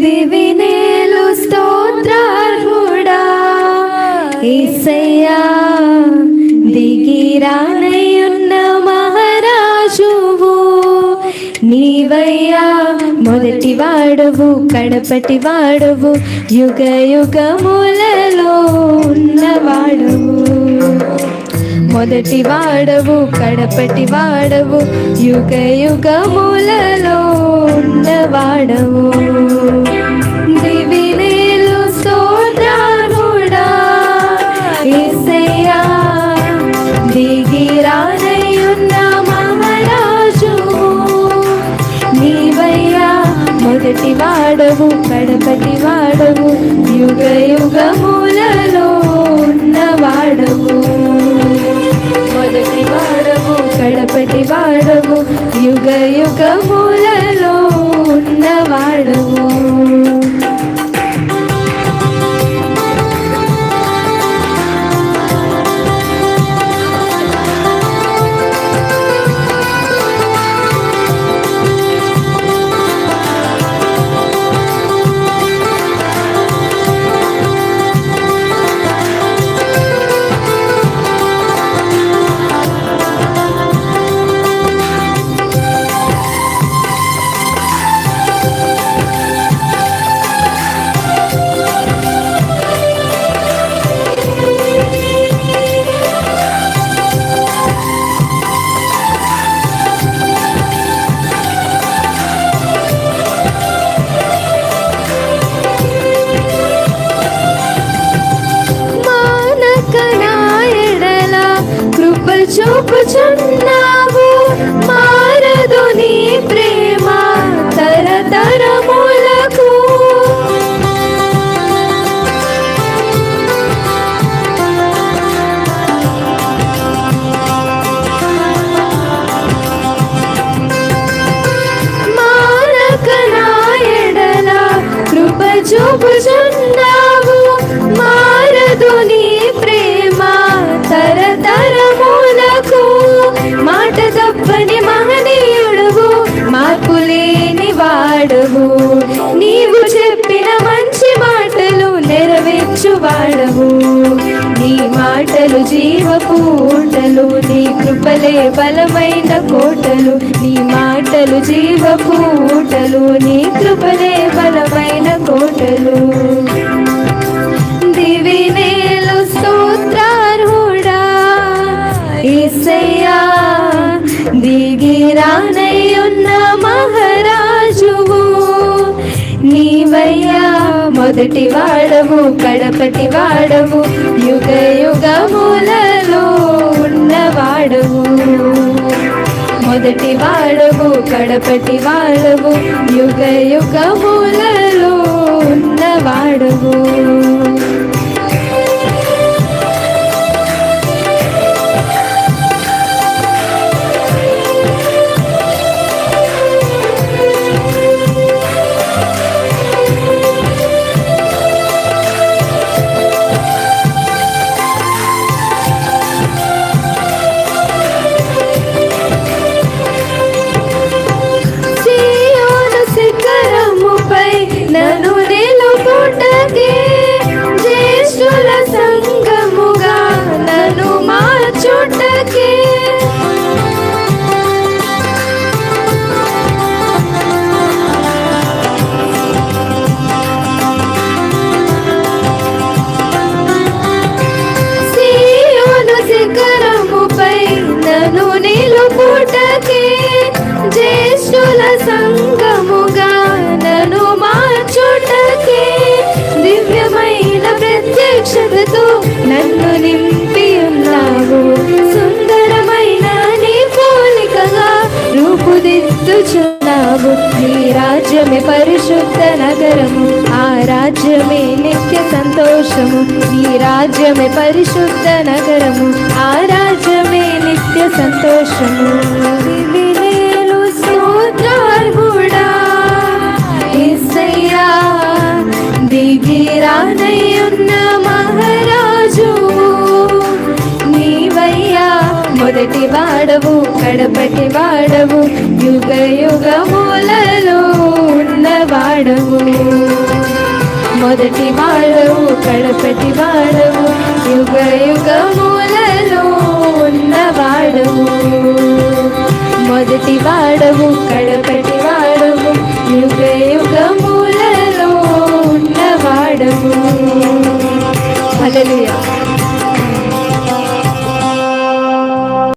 దివినేలు స్తోత్రార్హుడా యేసయ్యా, దిగిరానయ్యున్న మహారాజువు నీవయ్యా. మొదటి వాడవు కడపటి వాడవు, యుగ యుగములలో ఉన్నవాడవు. మొదటి వాడవు కడపటి వాడవు, యుగ యుగములలో ఉన్నవాడవు. దివినేలు స్తోత్రార్హుడా యేసయ్యా, దిగిరానయ్యున్న మహారాజువు నీవయ్యా. మొదటి వాడవు కడపటి వాడవు, యుగ యుగములలో ఉన్నవాడవు. మొదటి వాడవు కడపటి వాడవు, యుగ యుగములలో ఉన్నవాడవు. చూపుచున్నావు మారదు నీ ప్రేమ తరతరములకు. మానక నా ఎడల కృప చూపుచున్నావు మారదు నీ ప్రేమ తరతరములకు. మాట తప్పని మహనీయుడవు, మార్పులేని వాడవు, నీవు చెప్పిన మంచి మాటలు నెరవేర్చువాడవు. నీ మాటలు జీవపు ఊటలు, నీ కృపలే బలమైన కోటలు. నీ మాటలు జీవపు ఊటలు, నీ కృపలే బలమైన కోటలు. దివినేలు స్తోత్రార్హుడా యేసయ్యా, దిగిరానయ్యున్న మహారాజువు నీవయ్యా. మొదటి వాడవు కడపటి వాడవు, యుగ యుగములలో ఉన్నవాడవు. మొదటి వాడవు కడపటి వాడవు, యుగ యుగములలో ఉన్నవాడవు. నన్ను నిలుపుటకే జ్యేష్ఠుల సంగముగా నన్ను మార్చుటకే. సీయోను శిఖరముపై నన్ను నిలుపుటకే జ్యేష్ఠుల సంగముగా నన్ను మార్చుటకే. దివ్యమైన ప్రత్యక్షతతో నన్ను నింపి ఉన్నావు, సుందరమైన నీ పోలికగా రూపుదిద్దుచున్నావు. నీ రాజ్యమే పరిశుద్ధ నగరము, ఆ రాజ్యమే నిత్య సంతోషము. నీ రాజ్యమే పరిశుద్ధ నగరము, ఆ రాజ్యమే నిత్య సంతోషము. దివినేలు స్తోత్రార్హుడా యేసయ్యా, దిగిరానయ్యున్న మహారాజువు నీవయ్యా. మొదటి వాడవు కడపటి వాడవు యుగ యుగములలో ఉన్నవాడవు మొదటి వాడవు కడపటి వాడవు యుగ యుగములలో ఉన్నవాడవు మొదటి వాడవు కడపటి వాడవు యుగ యుగములలో ఉన్నవాడవు హల్లెలూయా.